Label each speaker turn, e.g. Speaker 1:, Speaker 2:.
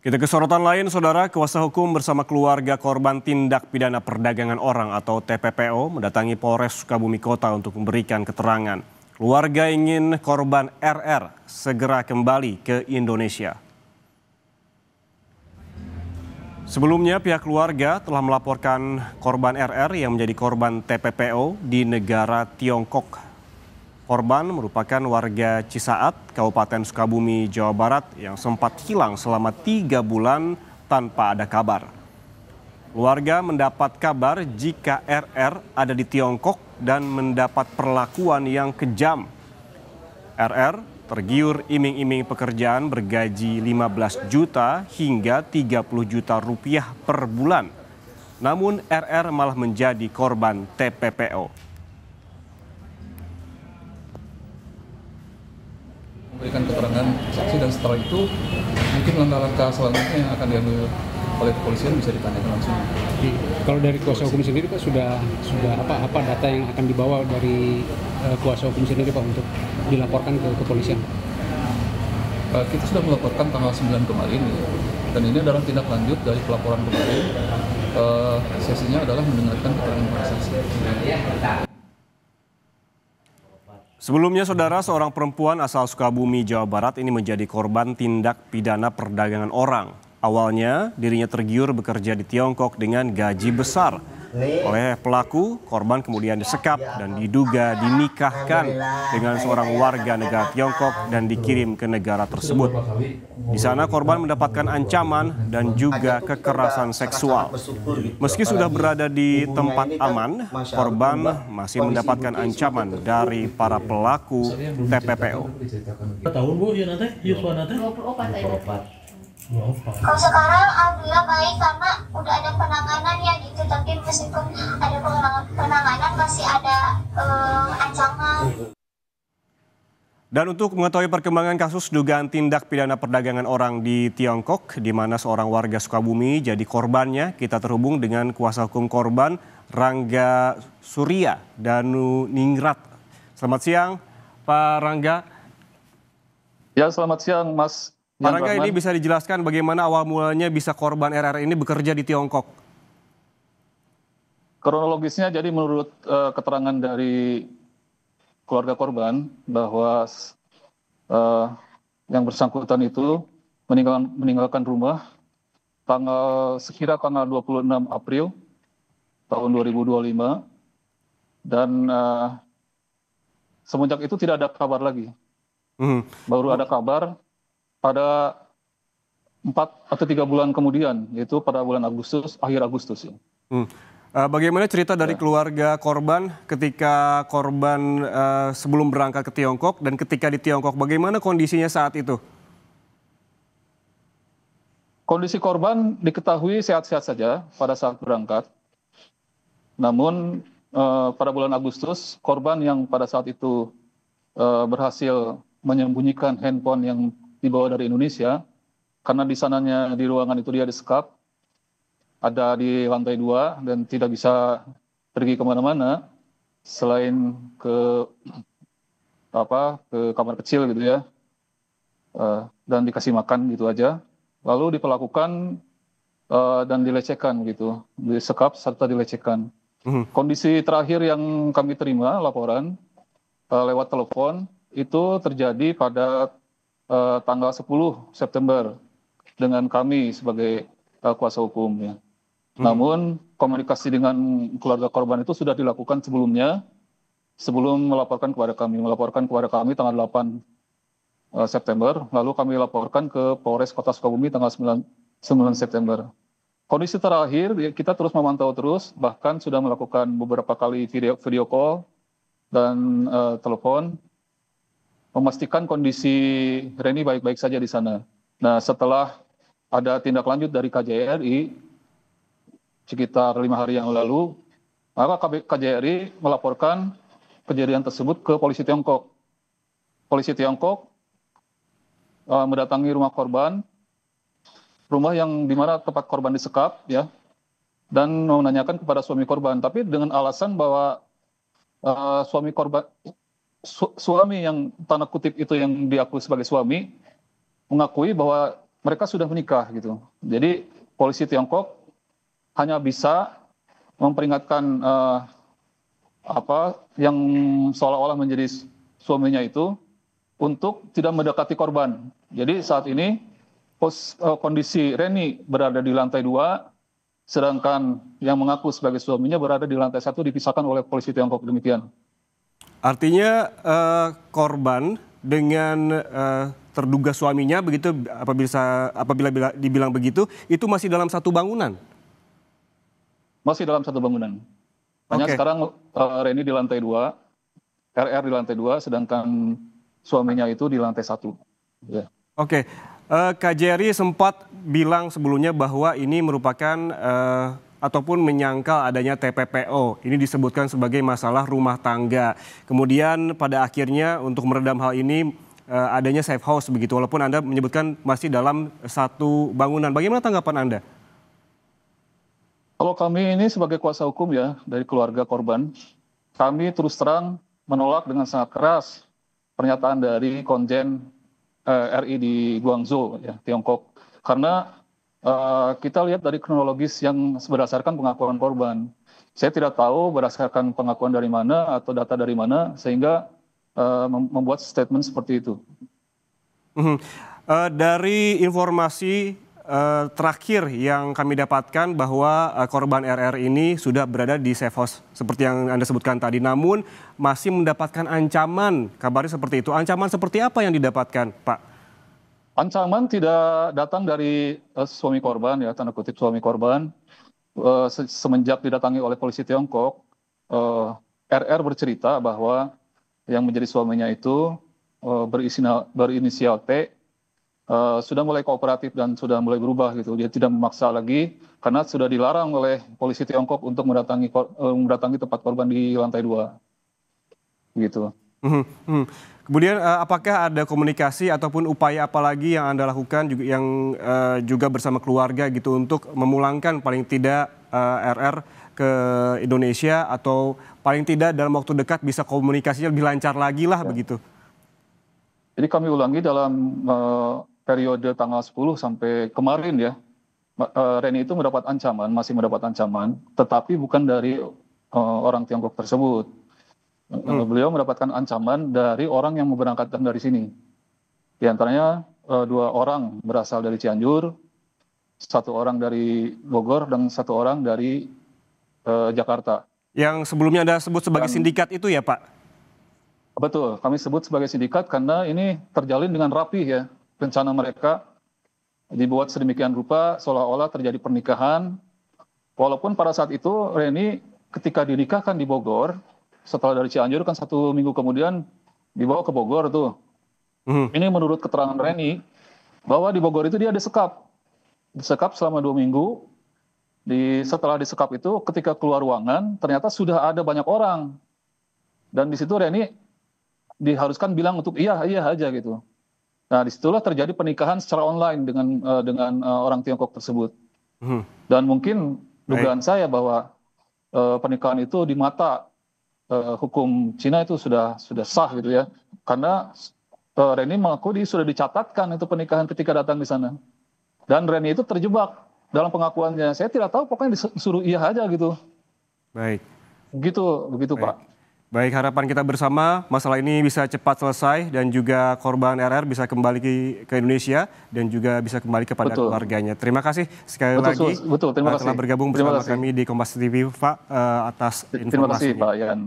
Speaker 1: Kita ke sorotan lain, Saudara. Kuasa hukum bersama keluarga korban tindak pidana perdagangan orang atau TPPO mendatangi Polres Sukabumi Kota untuk memberikan keterangan. Keluarga ingin korban RR segera kembali ke Indonesia. Sebelumnya, pihak keluarga telah melaporkan korban RR yang menjadi korban TPPO di negara Tiongkok. Korban merupakan warga Cisaat, Kabupaten Sukabumi, Jawa Barat yang sempat hilang selama 3 bulan tanpa ada kabar. Keluarga mendapat kabar jika RR ada di Tiongkok dan mendapat perlakuan yang kejam. RR tergiur iming-iming pekerjaan bergaji 15 juta hingga 30 juta rupiah per bulan. Namun RR malah menjadi korban TPPO.
Speaker 2: Memberikan keterangan saksi dan setelah itu mungkin langkah-langkah selanjutnya yang akan diambil oleh kepolisian bisa ditanyakan langsung.
Speaker 3: Kalau dari kuasa hukum sendiri Pak sudah apa data yang akan dibawa dari kuasa hukum sendiri Pak untuk dilaporkan ke kepolisian?
Speaker 2: Kita sudah melaporkan tanggal 9 kemarin dan ini adalah tindak lanjut dari pelaporan kemarin. Sesinya adalah mendengarkan keterangan para saksi.
Speaker 1: Sebelumnya, Saudara, seorang perempuan asal Sukabumi, Jawa Barat ini menjadi korban tindak pidana perdagangan orang. Awalnya, dirinya tergiur bekerja di Tiongkok dengan gaji besar. Oleh pelaku, korban kemudian disekap dan diduga dinikahkan dengan seorang warga negara Tiongkok dan dikirim ke negara tersebut. Di sana korban mendapatkan ancaman dan juga kekerasan seksual. Meski sudah berada di tempat aman, korban masih mendapatkan ancaman dari para pelaku TPPO.
Speaker 4: Tahun Bu, ya nanti, Yuswa nanti?
Speaker 5: 24. Kalau sekarang alhamdulillah baik karena udah ada penanganan ya gitu, tapi meskipun ada penanganan masih ada ancaman.
Speaker 1: Dan untuk mengetahui perkembangan kasus dugaan tindak pidana perdagangan orang di Tiongkok, di mana seorang warga Sukabumi jadi korbannya, kita terhubung dengan kuasa hukum korban Rangga Surya Danu Ningrat. Selamat siang, Pak Rangga.
Speaker 2: Ya, selamat siang, Mas.
Speaker 1: Pak Rangga, ini bisa dijelaskan bagaimana awal mulanya bisa korban RR ini bekerja di Tiongkok?
Speaker 2: Kronologisnya jadi menurut keterangan dari keluarga korban bahwa yang bersangkutan itu meninggalkan rumah sekira tanggal 26 April tahun 2025 dan semenjak itu tidak ada kabar lagi. Baru ada kabar pada 4 atau 3 bulan kemudian, yaitu pada bulan Agustus, akhir Agustus. Ya.
Speaker 1: Bagaimana cerita dari keluarga korban ketika korban sebelum berangkat ke Tiongkok dan ketika di Tiongkok, bagaimana kondisinya saat itu?
Speaker 2: Kondisi korban diketahui sehat-sehat saja pada saat berangkat. Namun pada bulan Agustus, korban yang pada saat itu berhasil menyembunyikan handphone yang dibawa dari Indonesia, karena di sananya di ruangan itu dia disekap, ada di lantai 2 dan tidak bisa pergi kemana-mana selain ke kamar kecil gitu ya, dan dikasih makan gitu aja, lalu diperlakukan dan dilecehkan gitu, disekap serta dilecehkan. Kondisi terakhir yang kami terima laporan lewat telepon itu terjadi pada tanggal 10 September dengan kami sebagai kuasa hukum ya. Namun komunikasi dengan keluarga korban itu sudah dilakukan sebelumnya, sebelum melaporkan kepada kami. Melaporkan kepada kami tanggal 8 September, lalu kami laporkan ke Polres Kota Sukabumi tanggal 9 September. Kondisi terakhir kita terus memantau terus, bahkan sudah melakukan beberapa kali video call dan telepon, memastikan kondisi Reni baik-baik saja di sana. Nah, setelah ada tindak lanjut dari KJRI sekitar 5 hari yang lalu, maka KJRI melaporkan kejadian tersebut ke polisi Tiongkok. Polisi Tiongkok mendatangi rumah korban, rumah yang dimana tempat korban disekap, ya, dan menanyakan kepada suami korban, tapi dengan alasan bahwa suami yang tanda kutip itu yang diakui sebagai suami mengakui bahwa mereka sudah menikah gitu. Jadi polisi Tiongkok hanya bisa memperingatkan yang seolah-olah menjadi suaminya itu untuk tidak mendekati korban. Jadi saat ini kondisi Reni berada di lantai 2, sedangkan yang mengaku sebagai suaminya berada di lantai 1 dipisahkan oleh polisi Tiongkok, demikian.
Speaker 1: Artinya korban dengan terduga suaminya begitu, apabila dibilang begitu, itu masih dalam satu bangunan?
Speaker 2: Masih dalam satu bangunan. Hanya sekarang Reni di lantai 2, RR di lantai 2, sedangkan suaminya itu di lantai 1. Ya.
Speaker 1: Oke, Kak Jerry sempat bilang sebelumnya bahwa ini merupakan ataupun menyangkal adanya TPPO. Ini disebutkan sebagai masalah rumah tangga. Kemudian pada akhirnya untuk meredam hal ini adanya safe house begitu. Walaupun Anda menyebutkan masih dalam satu bangunan. Bagaimana tanggapan Anda?
Speaker 2: Kalau kami ini sebagai kuasa hukum ya dari keluarga korban, kami terus terang menolak dengan sangat keras pernyataan dari Konjen RI di Guangzhou, ya, Tiongkok. Karena kita lihat dari kronologis yang berdasarkan pengakuan korban. Saya tidak tahu berdasarkan pengakuan dari mana atau data dari mana sehingga membuat statement seperti itu.
Speaker 1: Dari informasi terakhir yang kami dapatkan bahwa korban RR ini sudah berada di safe house seperti yang Anda sebutkan tadi, namun masih mendapatkan ancaman, kabarnya seperti itu. Ancaman seperti apa yang didapatkan, Pak?
Speaker 2: Ancaman tidak datang dari suami korban, ya, tanda kutip suami korban. Semenjak didatangi oleh polisi Tiongkok, RR bercerita bahwa yang menjadi suaminya itu berinisial T, sudah mulai kooperatif dan sudah mulai berubah gitu. Dia tidak memaksa lagi karena sudah dilarang oleh polisi Tiongkok untuk mendatangi tempat korban di lantai 2. Gitu.
Speaker 1: Kemudian apakah ada komunikasi ataupun upaya apa lagi yang Anda lakukan juga bersama keluarga gitu untuk memulangkan paling tidak RR ke Indonesia atau paling tidak dalam waktu dekat bisa komunikasinya lebih lancar lagi lah begitu?
Speaker 2: Jadi kami ulangi dalam periode tanggal 10 sampai kemarin ya, Reni itu masih mendapat ancaman, tetapi bukan dari orang Tiongkok tersebut. Beliau mendapatkan ancaman dari orang yang memberangkatkan dari sini. Di antaranya 2 orang berasal dari Cianjur, 1 orang dari Bogor, dan 1 orang dari Jakarta.
Speaker 1: Yang sebelumnya Anda sebut sebagai sindikat itu ya, Pak?
Speaker 2: Betul, kami sebut sebagai sindikat karena ini terjalin dengan rapih ya. Rencana mereka dibuat sedemikian rupa seolah-olah terjadi pernikahan. Walaupun pada saat itu Reni ketika dinikahkan di Bogor, setelah dari Cianjur kan 1 minggu kemudian dibawa ke Bogor tuh. Ini menurut keterangan Reni bahwa di Bogor itu dia disekap selama 2 minggu. Setelah disekap itu ketika keluar ruangan ternyata sudah ada banyak orang. Dan di situ Reni diharuskan bilang untuk iya aja gitu. Nah disitulah terjadi pernikahan secara online dengan orang Tiongkok tersebut. Dan mungkin dugaan saya bahwa pernikahan itu di mata hukum Cina itu sudah sah gitu ya. Karena Reni mengaku sudah dicatatkan itu pernikahan ketika datang di sana. Dan Reni itu terjebak dalam pengakuannya. Saya tidak tahu, pokoknya disuruh iya aja gitu.
Speaker 1: Baik.
Speaker 2: Begitu Pak.
Speaker 1: Baik, harapan kita bersama masalah ini bisa cepat selesai dan juga korban RR bisa kembali ke Indonesia dan juga bisa kembali kepada keluarganya. Terima kasih sekali lagi
Speaker 2: terima kasih.
Speaker 1: telah bergabung bersama kami di Kompas TV, Pak, atas informasinya.
Speaker 2: Terima kasih Pak Yan.